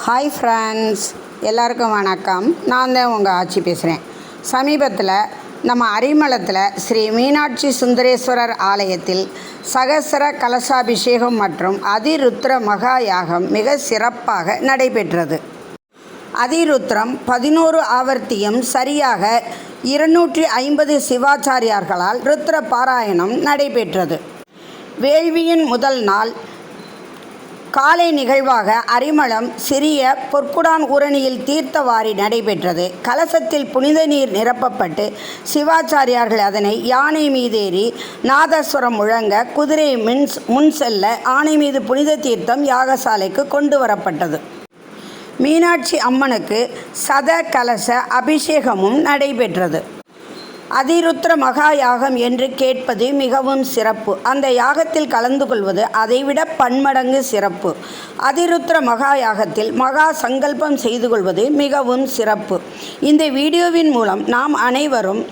Hi friends, எல்லாருக்கும் வணக்கம். நான் தான் உங்கள் ஆச்சி பேசுகிறேன். சமீபத்தில் நம்ம அரிமளத்தில் ஸ்ரீ மீனாட்சி சுந்தரேஸ்வரர் ஆலயத்தில் சகசர கலசாபிஷேகம் மற்றும் அதிருத்ர மகா யாகம் மிக சிறப்பாக நடைபெற்றது. அதிருத்ரம் 11 ஆவர்த்தியும் சரியாக 250 சிவாச்சாரியார்களால் ருத்ர பாராயணம் நடைபெற்றது. வேள்வியின் முதல் நாள் காலை நிகழ்வாக அரிமளம் சிறிய பொற்குடான் ஊரணியில் தீர்த்தவாரி நடைபெற்றது. கலசத்தில் புனித நீர் நிரப்பப்பட்டு சிவாச்சாரியார்கள் அதனை யானை மீதேறி நாதஸ்வரம் முழங்க குதிரை முன் செல்ல ஆணை மீது புனித தீர்த்தம் யாகசாலைக்கு கொண்டு வரப்பட்டது. மீனாட்சி அம்மனுக்கு சத கலச அபிஷேகமும் நடைபெற்றது. அதிருத்ர மகா யாகம் என்று கேட்பது மிகவும் சிறப்பு. அந்த யாகத்தில் கலந்து கொள்வது அதைவிட பன்மடங்கு சிறப்பு. அதிருத்ர மகா யாகத்தில் மகா சங்கல்பம் செய்து கொள்வது மிகவும் சிறப்பு. இந்த வீடியோவின் மூலம் நாம் அனைவரும்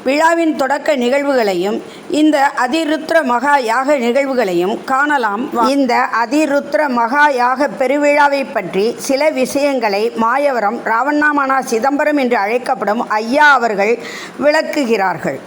விழாவின் தொடக்க நிகழ்வுகளையும் இந்த அதிருத்ர மகா யாக நிகழ்வுகளையும் காணலாம். இந்த அதிருத்ர மகா யாக பெருவிழாவை பற்றி சில விஷயங்களை மாயவரம் ராவண்ணாமனா சிதம்பரம் என்று அழைக்கப்படும் ஐயா அவர்கள் விளக்குகிறார்கள்.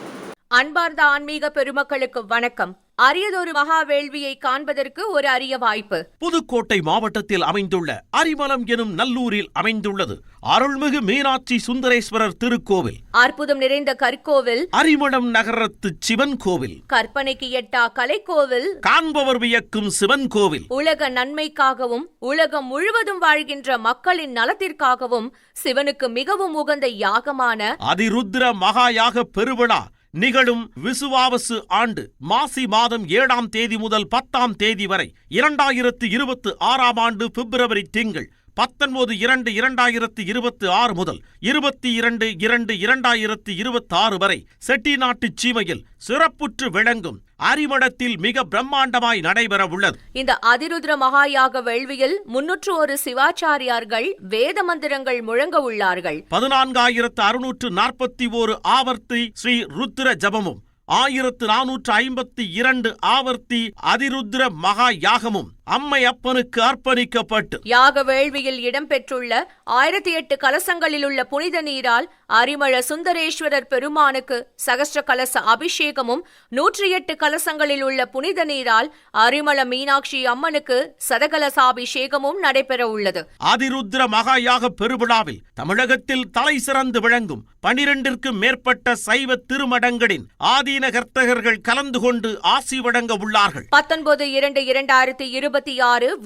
அன்பார்ந்த ஆன்மீக பெருமக்களுக்கு வணக்கம். அரியதொரு மகா வேள்வியை காண்பதற்கு ஒரு அரிய வாய்ப்பு. புதுக்கோட்டை மாவட்டத்தில் அமைந்துள்ள அரிமளம் எனும் நல்லூரில் அமைந்துள்ளது அருள்மிகு மீனாட்சி சுந்தரேஸ்வரர் திருக்கோவில். அற்புதம் நிறைந்த கற்கோவில், அரிமளம் நகரத்து சிவன் கோவில், கற்பனைக்கு எட்டா கலைக்கோவில், காண்பவர் வியக்கும் சிவன் கோவில், உலக நன்மைக்காகவும் உலகம் முழுவதும் வாழ்கின்ற மக்களின் நலத்திற்காகவும் சிவனுக்கு மிகவும் உகந்த யாகமான அதிருத்ர மகா யாக பெருவிழா நிகழும் விசுவாவசு ஆண்டு மாசி மாதம் 7ஆம் தேதி முதல் 10ஆம் தேதி வரை 2026ஆம் ஆண்டு பிப்ரவரி திங்கள் 19/2/2026 முதல் 22/2/2026 வரை செட்டிநாட்டு சீமையில் சிறப்புற்று விளங்கும் அரிமளத்தில் மிக பிரம்மாண்டமாய் நடைபெற உள்ளது. இந்த அதிருத்ர மகாயாக வேள்வியில் 301 சிவாச்சாரியார்கள் வேத மந்திரங்கள் முழங்க உள்ளார்கள். 14,641 ஆவர்த்தி ஸ்ரீ ருத்ர ஜபமும் 1452 ஆவர்த்தி அதிருத்ர மகா யாகமும் அம்மை அப்பனுக்கு அர்ப்பணிக்கப்பட்டு யாக வேள்வியில் இடம்பெற்றுள்ள 1008 கலசங்களில் உள்ள புனித நீரால் அரிமள சுந்தரேஸ்வரர் பெருமானுக்கு சகஸ்ர கலச அபிஷேகமும் 108 கலசங்களில் உள்ள புனித நீரால் அரிமள மீனாட்சி அம்மனுக்கு சதகலசாபிஷேகமும் நடைபெற உள்ளது. அதிருத்ர மகா யாக பெருவிழாவில் தமிழகத்தில் தலை சிறந்து விளங்கும் 12ற்கும் மேற்பட்ட சைவ திருமடங்களின் ஆதீன கர்த்தகர்கள் கலந்து கொண்டு ஆசி வழங்க உள்ளார்கள். 19/2/2026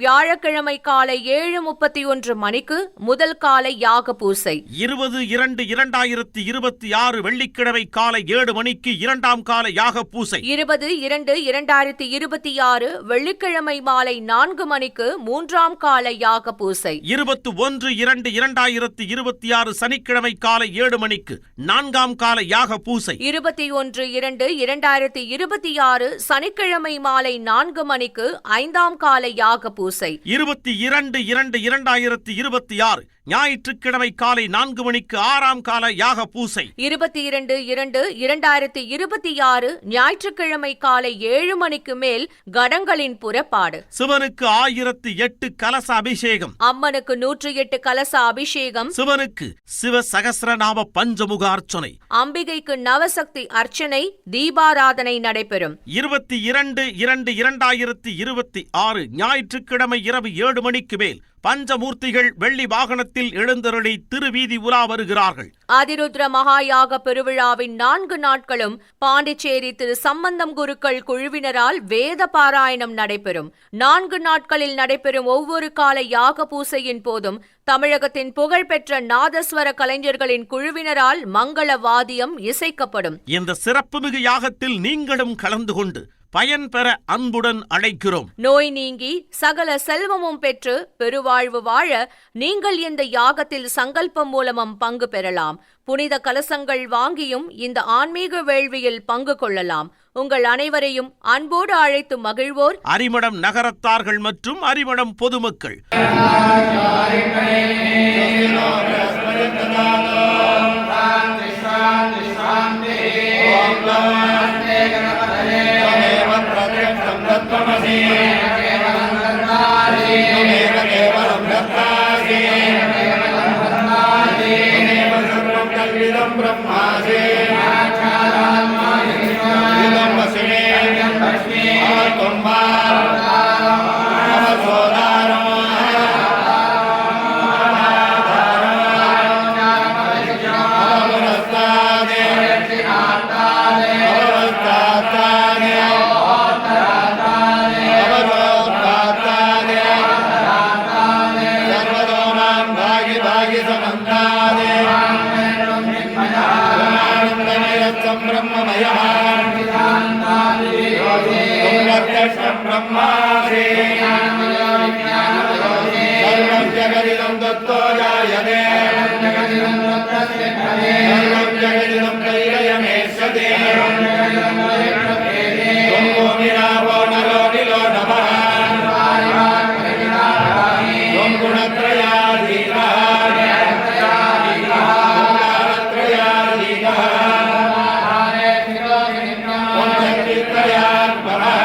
வியாழக்கிழமை காலை 7:31 மணிக்கு முதல் காலை யாக பூசை. 20/2/2026 வெள்ளிக்கிழமை காலை 7 மணிக்கு 2ஆம் கால யாக பூசை. 20/2/2026 வெள்ளிக்கிழமை மாலை 4 மணிக்கு 3ஆம் கால யாக பூசை. 21/2/2026 சனிக்கிழமை காலை 7 மணிக்கு 4ஆம் கால யாக பூசை. 21/2/2026 சனிக்கிழமை மாலை 4 மணிக்கு 5ஆம் கால யாக பூசை. 22/2/2026 ஞாயிற்றுக்கிழமை காலை 4 மணிக்கு 6ஆம் கால யாக பூசை. 22/2/2026 ஞாயிற்றுக்கிழமை காலை 7 மணிக்கு மேல் கடங்களின் புறப்பாடு. சிவனுக்கு 1008 கலச அபிஷேகம், அம்மனுக்கு 108 கலச அபிஷேகம், சிவனுக்கு சிவ சகஸ்ரநாம பஞ்சமுக அர்ச்சனை, அம்பிகைக்கு நவசக்தி அர்ச்சனை, தீபாராதனை நடைபெறும். 22/2/2026 ஞாயிற்றுக்கிழமை இரவு 7 மணிக்கு மேல் பஞ்சமூர்த்திகள் வெள்ளி வாகனத்தில் எழுந்தருளி திருவீதி உலா வருகிறார்கள். அதிருத்ர மகாயாக பெருவிழாவின் 4 நாட்களும் பாண்டிச்சேரி திரு சம்பந்தம் குருக்கள் குழுவினரால் வேத பாராயணம் நடைபெறும். 4 நாட்களில் நடைபெறும் ஒவ்வொரு கால யாக பூசையின் போதும் தமிழகத்தின் புகழ்பெற்ற நாதஸ்வர கலைஞர்களின் குழுவினரால் மங்கள வாத்தியம் இசைக்கப்படும். இந்த சிறப்புமிகு யாகத்தில் நீங்களும் கலந்து கொண்டு பயன் பெற அன்புடன் அழைக்கிறோம். நோய் நீங்கி சகல செல்வமும் பெற்று பெருவாழ்வு வாழ நீங்கள் இந்த யாகத்தில் சங்கல்பம் மூலமும் பங்கு பெறலாம். புனித கலசங்கள் வாங்கியும் இந்த ஆன்மீக வேள்வியில் பங்கு கொள்ளலாம். உங்கள் அனைவரையும் அன்போடு அழைத்து மகிழ்வோர் அரிமளம் நகரத்தார்கள் மற்றும் அரிமளம் பொதுமக்கள். त्वमसि त्वमेव केवलं दत्तासि त्वमेव सर्वं कल्पितं ब्रह्मासि इदं वसि मे त्वं वा मम सोदारो ब्रह्मासि सर्वं जगदिदं दत्तो जायते सर्वं जगदिदं कैलयमेष्यते त्वं भूमिरापो नरो निलो नभः त्वं गुणत्रयाधीनः गुणत्रयाधीनः त्वं शक्तित्रयात्मनः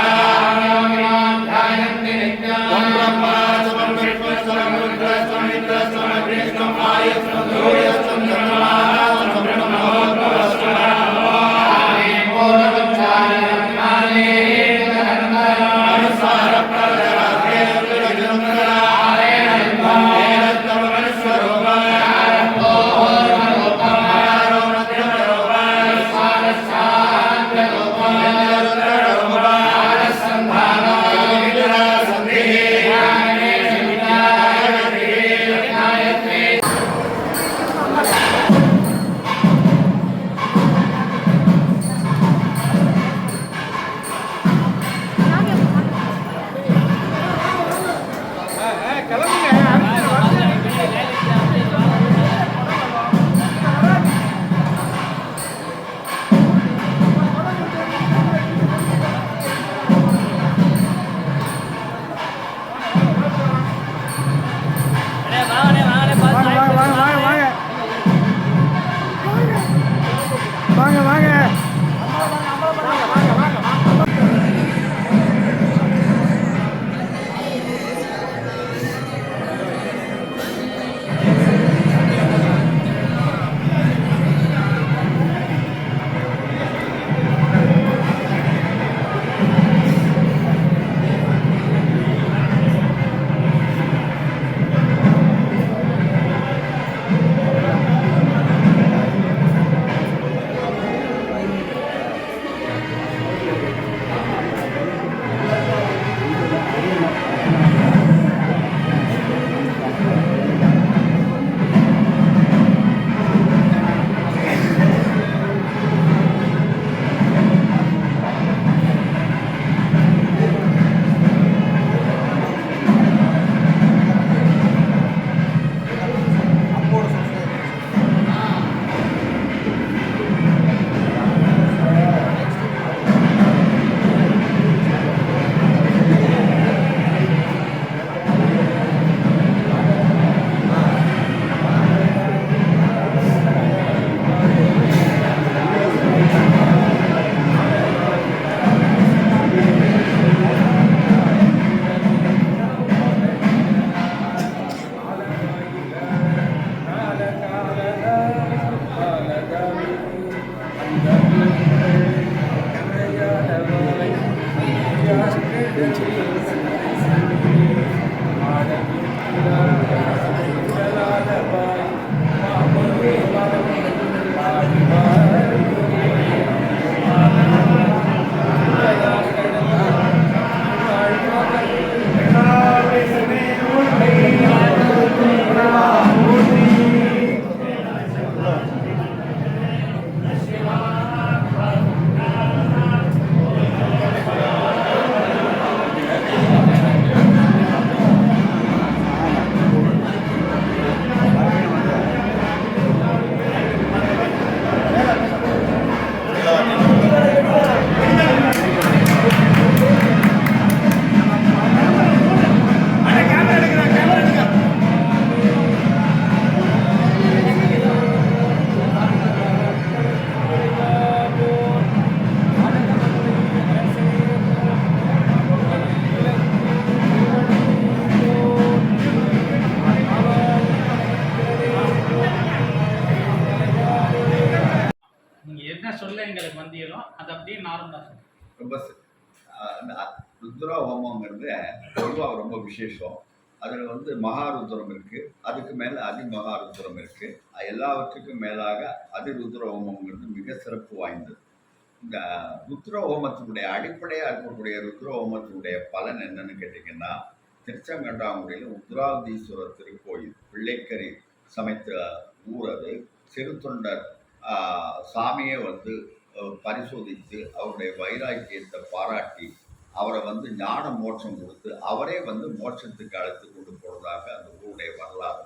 ருத்ர ஹோமங்கிறது பொதுவாக ரொம்ப விசேஷம். அதில் வந்து மகாருத்ரம் இருக்கு, அதுக்கு மேலே அதிமகாருத்ரம் இருக்கு. எல்லாவற்றுக்கும் மேலாக அதிருத்ர ஹோமங்கிறது மிக சிறப்பு வாய்ந்தது. இந்த ருத்ர ஹோமத்தினுடைய அடிப்படையாக இருக்கக்கூடிய ருத்ர ஹோமத்தினுடைய பலன் என்னன்னு கேட்டிங்கன்னா, திருச்செங்கண்டாங்குடியில் உத்ராதீஸ்வரர் திருக்கோயில் பிள்ளைக்கறி சமைத்த ஊர் அது. சிறுத்தொண்டர் சாமியை வந்து பரிசோதித்து அவருடைய வைராக்கியத்தை பாராட்டி அவரை வந்து ஞான மோட்சம் கொடுத்து அவரே வந்து மோட்சத்துக்கு அழைத்து கொண்டு போனதாக அந்த ஊருடைய வரலாறு.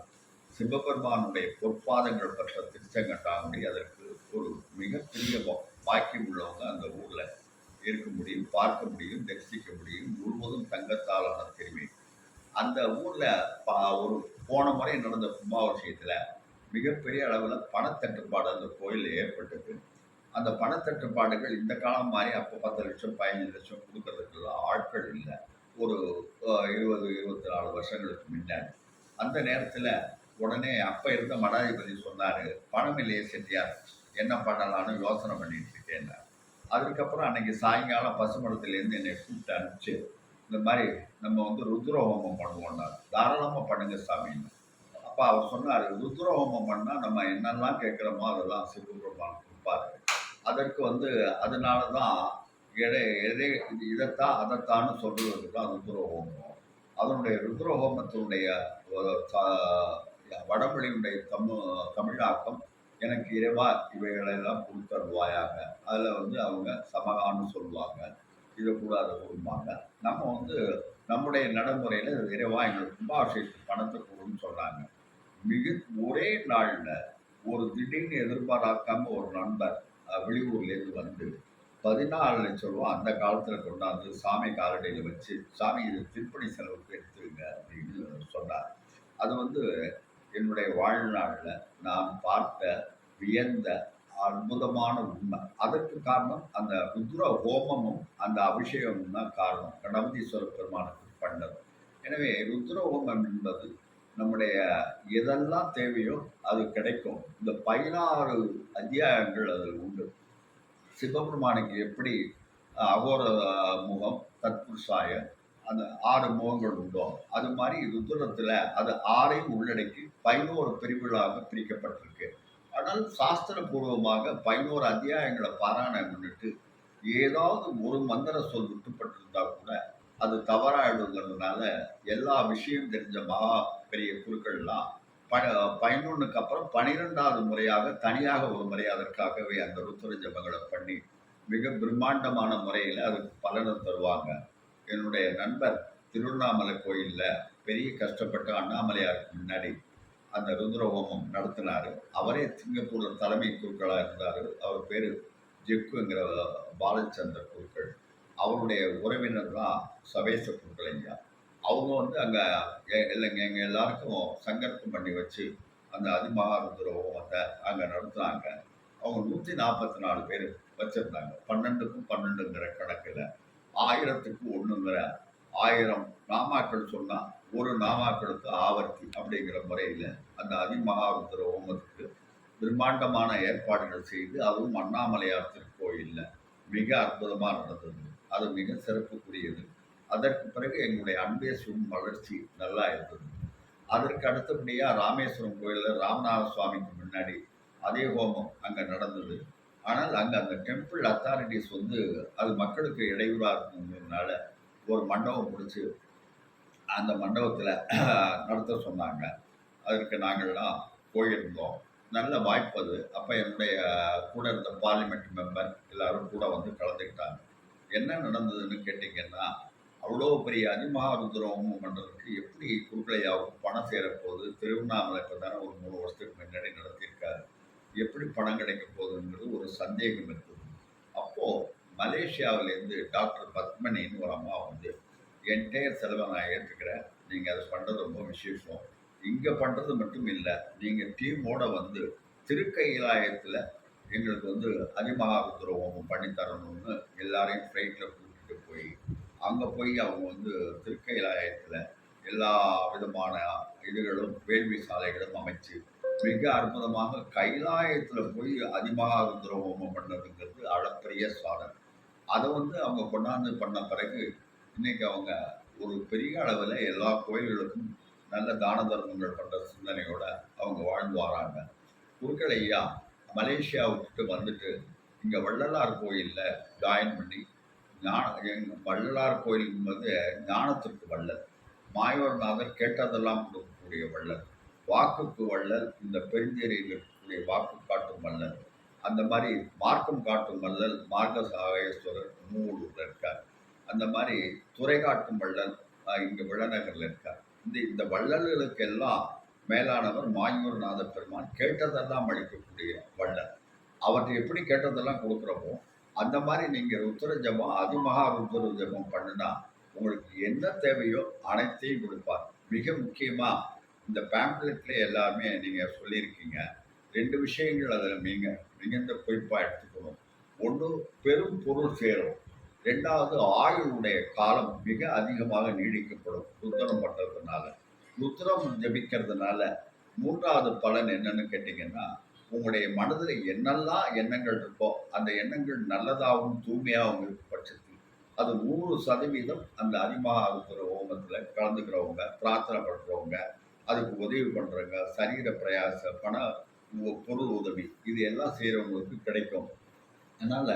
சிவபெருமானுடைய பொற்பாதங்கள் பெற்ற திருச்செங்கண்டாங்குடி அதற்கு ஒரு மிகப்பெரிய பாக்கியம் உள்ளவங்க அந்த ஊரில் இருக்க முடியும், பார்க்க முடியும், தரிசிக்க முடியும். முழுவதும் தங்கத்தாலான திரும்பி அந்த ஊரில் ஒரு போன முறை நடந்த கும்பாபிஷேகத்தில் மிகப்பெரிய அளவில் பணத்தட்டுப்பாடு அந்த கோயிலில் ஏற்பட்டது. அந்த பணத்தட்டுப்பாடுகள் இந்த காலம் மாதிரி அப்போ 10 லட்சம் 15 லட்சம் கொடுக்கறதுக்குலாம் ஆட்கள் இல்லை. ஒரு 20-24 வருஷங்களுக்கு முன்னாடி அந்த நேரத்தில் உடனே அப்போ இருந்த மடாதிபதி சொன்னார், பணம் இல்லையே செட்டியார், என்ன பண்ணலான்னு யோசனை பண்ணிட்டு இருக்கேன். அதுக்கப்புறம் அன்னைக்கு சாயங்காலம் பசுமடத்துலேருந்து என்னை கூப்பிட்டு அனுப்பிச்சு, இந்த மாதிரி நம்ம வந்து ருத்ர ஹோமம் பண்ணுவோம்னா, தாராளமாக பண்ணுங்க சாமின்னு. அப்போ அவர் சொன்னார், ருத்ர ஹோமம் பண்ணால் நம்ம என்னெல்லாம் கேட்குறோமோ அதெல்லாம் சிவபெருமான் கொடுப்பாரு. அதற்கு வந்து அதனால தான் இதைத்தான் அதைத்தான்னு சொல்றதுக்கு தான் ருத்ர ஹோமம். அதனுடைய ருத்ர ஹோமத்தினுடைய வடமொழியுடைய தமிழாக்கம், எனக்கு இறைவா இவைகளெல்லாம் கொடுத்தருவாயாக. அதில் வந்து அவங்க சமகான்னு சொல்லுவாங்க, இதை கூட அதை கொடுப்பாங்க. நம்ம வந்து நம்முடைய நடைமுறையில் இறைவா எங்களுக்கு கும்பாபிஷேகத்துக்கு பணத்தை கொடுன்னு சொன்னாங்க. ஒரே நாளில் ஒரு திடீர்னு எதிர்பாராக்காம ஒரு நண்பர் வெளியூர்லேருந்து வந்து 14 லட்சம் ரூபா அந்த காலத்தில் கொண்டாந்து சாமி காலடியில் வச்சு, சாமி இது திருப்பணி செலவுக்கு எடுத்துருங்க அப்படின்னு சொன்னார். அது வந்து என்னுடைய வாழ்நாளில் நான் பார்த்த வியந்த அற்புதமான உண்மை. அதற்கு காரணம் அந்த ருத்ர ஹோமமும் அந்த அபிஷேகமும் தான் காரணம், கணபதீஸ்வர பெருமானுக்கு பண்ணது. எனவே ருத்ர ஹோமம் என்பது நம்முடைய எதெல்லாம் தேவையோ அது கிடைக்கும். இந்த 16 அத்தியாயங்கள் அதில் உண்டு. சிவபெருமானுக்கு எப்படி அகோர முகம், தத்புருஷாய அந்த 6 முகங்கள் உண்டோ, அது மாதிரி ருத்ரத்தில் அது 6ஐயும் உள்ளடக்கி 11 பிரிவுகளாக பிரிக்கப்பட்டிருக்கு. ஆனால் சாஸ்திரபூர்வமாக 11 அத்தியாயங்களை பாராயணம் பண்ணிட்டு ஏதாவது ஒரு மந்திர சொல் விட்டுப்பட்டிருந்தா கூட அது தவறாயிடுங்கிறதுனால எல்லா விஷயம் தெரிஞ்ச மகா பெரிய குருக்கள்லாம் 11க்கு அப்புறம் 12வது முறையாக தனியாக ஒரு முறை அதற்காகவே அந்த ருத்ர ஜபங்களை பண்ணி மிக பிரம்மாண்டமான முறையில் அதுக்கு பலனை தருவாங்க. என்னுடைய நண்பர் திருவண்ணாமலை கோயிலில் பெரிய கஷ்டப்பட்டு அண்ணாமலையாருக்கு முன்னாடி அந்த ருத்ர ஹோமம் நடத்தினார். அவரே சிங்கப்பூரில் தலைமை குருக்களாக இருந்தார். அவர் பேர் ஜெக்குங்கிற பாலச்சந்திர குருக்கள். அவருடைய உறவினர் தான் சவேச குருக்கள் ஐயா. அவங்க வந்து அங்கே இல்லைங்க எங்கள் எல்லாருக்கும் சங்கல்பம் பண்ணி வச்சு அந்த அதிமகாருத்ர ஹோமத்தை அங்கே நடத்துனாங்க. அவங்க 144 பேர் வச்சுருந்தாங்க. 12க்கும் 12ங்கிற கணக்கில் 1000க்கு 1ங்கிற 1000 நாமாக்கள் சொன்னால் ஒரு நாமாக்களுக்கு ஆவர்த்தி அப்படிங்கிற முறையில் அந்த அதிமகாருத்ர ஹோமத்துக்கு பிரம்மாண்டமான ஏற்பாடுகள் செய்து அதுவும் அண்ணாமலையார் திருக்கோயிலில் மிக அற்புதமாக நடந்தது. அது மிக சிறப்புக்குரியது. அதற்கு பிறகு எங்களுடைய அன்பேஸ்வரம் வளர்ச்சி நல்லா இருந்தது. அதற்கு அடுத்தபடியாக ராமேஸ்வரம் கோயிலில் ராமநாத சுவாமிக்கு முன்னாடி அதே ஹோமம் அங்கே நடந்தது. ஆனால் அங்கே அந்த டெம்பிள் அத்தாரிட்டிஸ் வந்து அது மக்களுக்கு இடையூறாக இருக்குங்கிறதுனால ஒரு மண்டபம் பிடிச்சி அந்த மண்டபத்தில் நடத்த சொன்னாங்க. அதற்கு நாங்கள்லாம் போயிருந்தோம். நல்ல வாய்ப்பு அது. அப்போ என்னுடைய கூட இருந்த பார்லிமெண்ட் மெம்பர் எல்லோரும் கூட வந்து கலந்துக்கிட்டாங்க. என்ன நடந்ததுன்னு கேட்டிங்கன்னா, அவ்வளோ பெரிய அதிமகாருத்ர ஹோமம் பண்ணுறதுக்கு எப்படி குருக்களையாவுக்கு பணம் சேரப்போகுது? திருவண்ணாமலை இப்போ தானே ஒரு 3 வருஷத்துக்கு முன்னாடி நடத்தியிருக்காரு. எப்படி பணம் கிடைக்க போகுதுங்கிறது ஒரு சந்தேகம் இருக்குது. அப்போது மலேசியாவிலேருந்து டாக்டர் பத்மனின்னு ஒரு அம்மா வந்து, என்டையர் செலவை நான் ஏற்றுக்கிறேன், நீங்கள் அதை பண்ணுறது ரொம்ப விசேஷம், இங்கே பண்ணுறது மட்டும் இல்லை, நீங்கள் டீமோட வந்து திருக்கைலாயத்தில் எங்களுக்கு வந்து அதிமகாருத்ர ஹோமம் பண்ணித்தரணும்னு எல்லாரையும் ஃப்ளைட்டில் கூட்டிகிட்டு போய் அங்கே போய் அவங்க வந்து திருக்கைலாயத்தில் எல்லா விதமான இதுகளும் வேள்வி சாலைகளும் அமைச்சு மிக அற்புதமாக கைலாயத்தில் போய் அதிமகாருத்ர ஹோமம் பண்ணதுங்கிறது அளப்பரிய சாதனை. அதை வந்து அவங்க கொண்டாந்து பண்ண பிறகு இன்னைக்கு அவங்க ஒரு பெரிய அளவில் எல்லா கோயில்களுக்கும் நல்ல தான தர்மங்கள் பண்ணுற சிந்தனையோட அவங்க வாழ்ந்து வராங்க. குருக்கள் ஐயா மலேசியா விட்டுட்டு வந்துட்டு இங்கே வள்ளலார் கோயிலில் ஜாயின் பண்ணி வள்ளலார் கோயில் என்பது ஞானத்திற்கு வள்ளல், மாயோர்நாதர் கேட்டதெல்லாம் கொடுக்கக்கூடிய வள்ளல், வாக்குக்கு வள்ளல், இந்த பெருஞ்சேரியில் இருக்கக்கூடிய வாக்கு காட்டும் வள்ளல், அந்த மாதிரி மார்க்கம் காட்டும் வள்ளல் மார்க்க சாகேஸ்வரர் மூவூரில் இருக்கார். அந்த மாதிரி துறை காட்டும் வள்ளல் இங்கே விளநகரில் இருக்கார். இந்த வள்ளல்களுக்கெல்லாம் மேலானவர் மாயூர்நாத பெருமான், கேட்டதெல்லாம் அளிக்கக்கூடிய வள்ளல். அவற்றை எப்படி கேட்டதெல்லாம் கொடுக்குறப்போ அந்த மாதிரி நீங்கள் ருத்ர ஜபம் அதிமகா ருத்ர ஜபம் பண்ணுனா உங்களுக்கு என்ன தேவையோ அனைத்தையும் கொடுப்பார். மிக முக்கியமாக இந்த பேம்ப்ளெட்ல எல்லாருமே நீங்கள் சொல்லியிருக்கீங்க. 2 விஷயங்கள் அதில் மிகுந்த குறிப்பாக எடுத்துக்கணும். ஒன்று, பெரும் பொருள் சேரும். 2வது, ஆயுளுடைய காலம் மிக அதிகமாக நீடிக்கப்படும் ருத்ரம் பண்ணுறதுனால. ருத்ரம் ஜபிக்கிறதுனால 3வது பலன் என்னன்னு கேட்டிங்கன்னா, உங்களுடைய மனதில் என்னெல்லாம் எண்ணங்கள் இருக்கோ அந்த எண்ணங்கள் நல்லதாகவும் தூய்மையாகவும் இருக்கும் பட்சத்தில் அது 100% அந்த அதிகமாக இருக்கிற ஹோமத்தில் கலந்துக்கிறவங்க, பிரார்த்தனை பண்ணுறவங்க, அதுக்கு உதவி பண்ணுறவங்க, சரீர பிரயாச, பண பொருள் உதவி, இது எல்லாம் செய்கிறவங்களுக்கு கிடைக்கும். அதனால்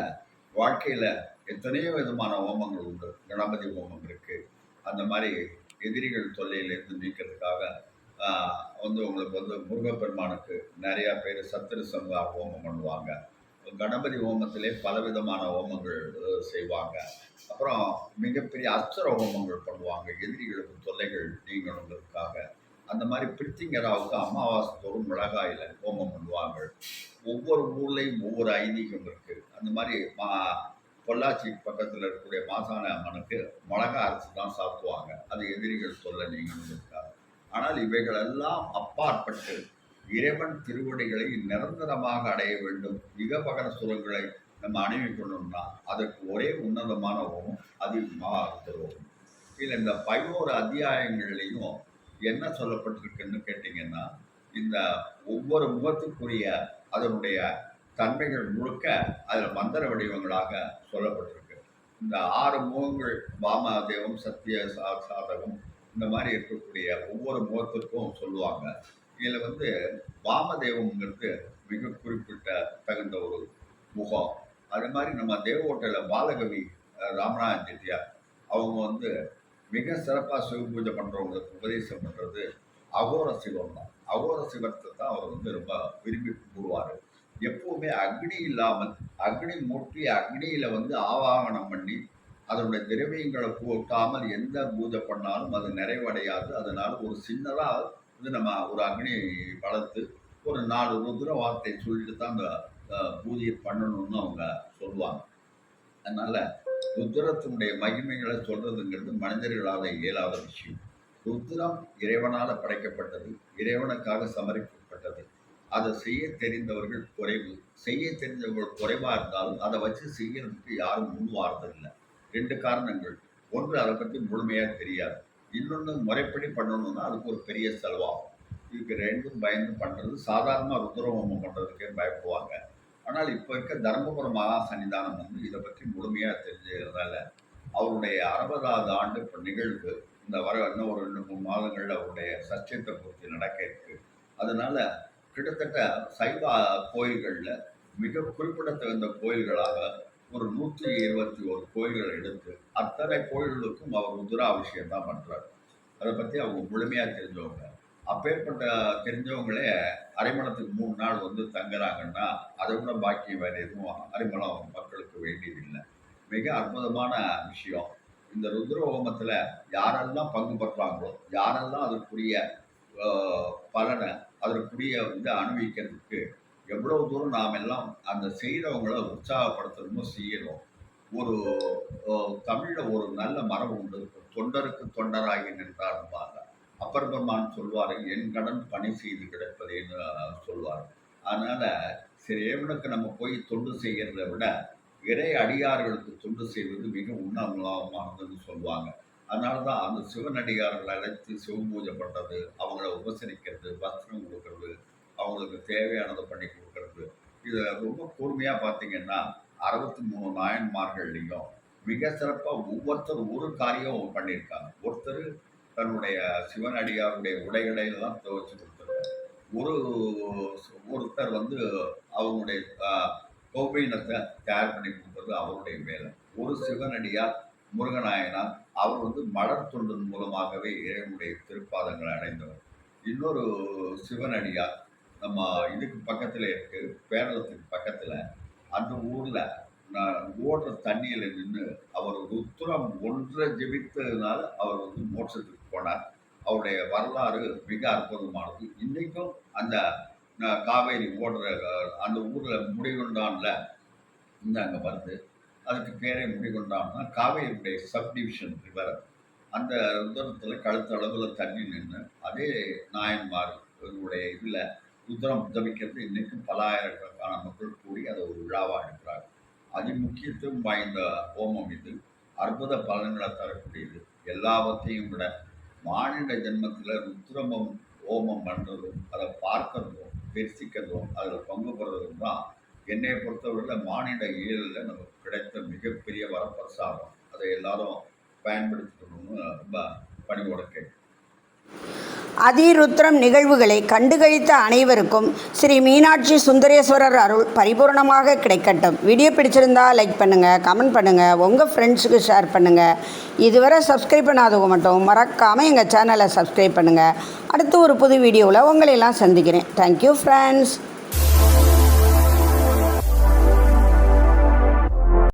வாழ்க்கையில் எத்தனையோ விதமான ஹோமங்கள் உண்டு. கணபதி ஹோமம் இருக்குது. அந்த மாதிரி எதிரிகள் தொல்லையிலேருந்து நீக்கிறதுக்காக உங்களுக்கு முருகப்பெருமானுக்கு நிறையா பேர் சத்திர சங்கா ஹோமம் பண்ணுவாங்க. கணபதி ஹோமத்திலே பலவிதமான ஹோமங்கள் செய்வாங்க. அப்புறம் மிகப்பெரிய அஸ்திர ஹோமங்கள் பண்ணுவாங்க, எதிரிகளுக்கு தொல்லைகள் நீங்கணுங்கிறதுக்காக. அந்த மாதிரி பிரித்திங்கராவுக்கு அமாவாசை தோறும் மிளகாயில் ஹோமம் பண்ணுவாங்க. ஒவ்வொரு ஊர்லேயும் ஒவ்வொரு ஐதீகம் இருக்குது. அந்த மாதிரி பொள்ளாச்சி பக்கத்தில் இருக்கக்கூடிய மாசான அம்மனுக்கு மிளகா அரைச்சி தான் சாப்பிடுவாங்க, அது எதிரிகள் தொல்லை நீங்கணுங்கிறதுக்காக. ஆனால் இவைகளெல்லாம் அப்பாற்பட்டு இறைவன் திருவடிகளை நிரந்தரமாக அடைய வேண்டும், இகபகர சுரங்களை நம்ம அணிவிக்கணும்னா அதற்கு ஒரே உன்னதமான ஹோமம் அதிகமாக ஹோமம். இதில் இந்த 11 அத்தியாயங்கள்லையும் என்ன சொல்லப்பட்டிருக்குன்னு கேட்டிங்கன்னா, இந்த ஒவ்வொரு முகத்துக்குரிய அதனுடைய தன்மைகள் முழுக்க அதில் மந்திர வடிவங்களாக சொல்லப்பட்டிருக்கு. இந்த 6 முகங்கள் வாமதேவம், சத்திய சாதகம், இந்த மாதிரி இருக்கக்கூடிய ஒவ்வொரு முகத்திற்கும் சொல்லுவாங்க. இதில் வாமதேவங்கிறது மிக குறிப்பிட்ட தகுந்த ஒரு முகம். அது மாதிரி நம்ம தேவகோட்டையில் பாலகவி ராமநாதன் செட்டியார் அவங்க மிக சிறப்பாக சிவ பூஜை பண்ணுறவங்களுக்கு உபதேசம் பண்ணுறது அகோர சிவம் தான். அகோர சிவத்தை தான் அவர் ரொம்ப விரும்பி கூறுவார். எப்பவுமே அக்னி இல்லாமல் அக்னி மூட்டி அக்னியில் ஆவாகனம் பண்ணி அதனுடைய திரவியங்களை கூட்டாமல் எந்த பூஜை பண்ணாலும் அது நிறைவடையாது. அதனால ஒரு சின்னதாக நம்ம ஒரு அக்னி வளர்த்து ஒரு 4 ருத்ர வார்த்தை சொல்லிட்டு தான் அந்த பூஜையை பண்ணணும்னு அவங்க சொல்லுவாங்க. அதனால் ருத்ரத்தினுடைய மகிமைகளை சொல்கிறதுங்கிறது மனிதர்களால் இயலாத விஷயம். ருத்ரம் இறைவனால் படைக்கப்பட்டது, இறைவனுக்காக சமர்ப்பிக்கப்பட்டது. அதை செய்ய தெரிந்தவர்கள் குறைவு. செய்ய தெரிந்தவர்கள் குறைவாக இருந்தாலும் அதை வச்சு செய்யறதுக்கு யாரும் முன்வாரதில்லை. 2 காரணங்கள். ஒன்று, அதை பற்றி முழுமையாக தெரியாது. இன்னொன்று, முறைப்படி பண்ணணும்னா அதுக்கு ஒரு பெரிய செலவாகும். இதுக்கு 2ம் பயந்து பண்ணுறது. சாதாரணமாக ருத்ரஹோமம் பண்ணுறதுக்கே பயப்படுவாங்க. ஆனால் இப்போ இருக்க தர்மபுரம் மகா சன்னிதானம் இதை பற்றி முழுமையாக தெரிஞ்சதுனால அவருடைய 60வது ஆண்டு இப்போ நிகழ்வு இந்த இன்னும் ஒரு 2-3 மாதங்களில் அவருடைய சச்சத்தை பூர்த்தி நடக்க இருக்குது. அதனால் கிட்டத்தட்ட சைவ கோயில்களில் மிக குறிப்பிடத்தகுந்த கோயில்களாக ஒரு 121 கோயில்களை எடுத்து அத்தனை கோயில்களுக்கும் அவர் ருத்ராபிஷேகம் தான் பண்ணுறாரு. அதை பற்றி அவங்க முழுமையாக தெரிஞ்சவங்க. அப்பேற்பட்ட தெரிஞ்சவங்களே அரிமளத்துக்கு 3 நாள் தங்குறாங்கன்னா அதை விட பாக்கியம் வேறு எதுவும் அரிமளம் மக்களுக்கு வேண்டியதில்லை. மிக அற்புதமான விஷயம். இந்த ருத்ர ஹோமத்தில் யாரெல்லாம் பங்கு பெற்றாங்களோ, யாரெல்லாம் அதற்குரிய பலனை அதற்குரிய அனுபவிக்கிறதுக்கு எவ்வளோ தூரம் நாம் எல்லாம் அந்த செய்கிறவங்கள உற்சாகப்படுத்தணுமோ செய்யணும். ஒரு தமிழில் ஒரு நல்ல மரபு உண்டு, தொண்டருக்கு தொண்டராகி நின்றார்பாங்க. அப்பர் பெருமான் சொல்வார், என் கடன் பணி செய்து கிடப்பதேன்னு சொல்வார். அதனால் இறைவனுக்கு நம்ம போய் தொண்டு செய்கிறத விட இறை அடியார்களுக்கு தொண்டு செய்வது மிக உன்னதமானதுன்னு சொல்லுவாங்க. அதனால தான் அந்த சிவனடியார்களை அழைத்து சிவபூஜை பண்ணுறது, அவங்கள உபசரிக்கிறது, வஸ்திரம் கொடுக்கறது, அவங்களுக்கு தேவையானதை பண்ணி கொடுக்கறது. இதை ரொம்ப கூர்மையாக பார்த்தீங்கன்னா 63 நாயன்மார்கள்லையும் மிக சிறப்பாக ஒவ்வொருத்தர் ஒரு காரியம் பண்ணியிருக்காங்க. ஒருத்தர் தன்னுடைய சிவனடியாருடைய உடைகளை எல்லாம் துவைச்சு கொடுத்துருக்காங்க. ஒருத்தர் வந்து அவங்களுடைய கோபையினத்தை தயார் பண்ணி கொடுத்தது அவருடைய வேலை. ஒரு சிவனடியார் முருகநாயனார் அவர் வந்து மலர் தொண்டின் மூலமாகவே இறைவனுடைய திருப்பாதங்களை அடைந்தவர். இன்னொரு சிவனடியார் நம்ம இதுக்கு பக்கத்தில் இருக்கு, பேரளத்துக்கு பக்கத்தில், அந்த ஊரில் ஓடுற தண்ணியில் நின்று அவர் ருத்ரம் ஒன்றை ஜெபித்ததுனால அவர் வந்து மோட்சத்துக்கு போனார். அவருடைய வரலாறு மிக அற்புதமானது. இன்றைக்கும் அந்த காவேரி ஓடுற அந்த ஊரில் முடிகொண்டான்ல இருந்து அங்கே வருது. அதுக்கு பேரே முடிகொண்டான்னா காவேரியுடைய சப்டிவிஷன் ரிவர். அந்த ருத்ரத்தில் கழுத்தளவில் தண்ணி நின்று அதே நாயன்மார் இவருடைய இதில் ருத்ரம் ஜபிக்கிறது இன்றைக்கும் பல ஆயிரக்கணக்கான மக்கள் கூடி அதை ஒரு விழாவாக எடுக்கிறாங்க. அதிமுக்கியத்துவம் வாய்ந்த ஹோமம் இது. அற்புத பலன்களை தரக்கூடியது. எல்லாவற்றையும் விட மானிட ஜென்மத்தில் ருத்ரமம் ஹோமம் பண்ணுறதும் அதை பார்க்கறதும் தரிசிக்கிறதும் அதில் பங்கு பெறுறதும் தான் என்னை பொறுத்தவரையில் மானிட இயலில் நமக்கு கிடைத்த மிகப்பெரிய வரப்பிரசாதம். அதை எல்லாரும் பயன்படுத்திக்கணும்னு ரொம்ப பணிவோட கேட்கும். அதிருத்ரம் நிகழ்வுகளை கண்டுகளித்த அனைவருக்கும் ஸ்ரீ மீனாட்சி சுந்தரேஸ்வரர் அருள் பரிபூர்ணமாக கிடைக்கட்டும். வீடியோ பிடிச்சிருந்தா லைக் பண்ணுங்கள், கமெண்ட் பண்ணுங்கள், உங்கள் ஃப்ரெண்ட்ஸுக்கு ஷேர் பண்ணுங்கள். இதுவரை சப்ஸ்கிரைப் பண்ணாதவங்க மட்டும் மறக்காமல் எங்கள் சேனலை சப்ஸ்கிரைப் பண்ணுங்கள். அடுத்து ஒரு புது வீடியோவில் உங்களையெல்லாம் சந்திக்கிறேன். Thank you friends.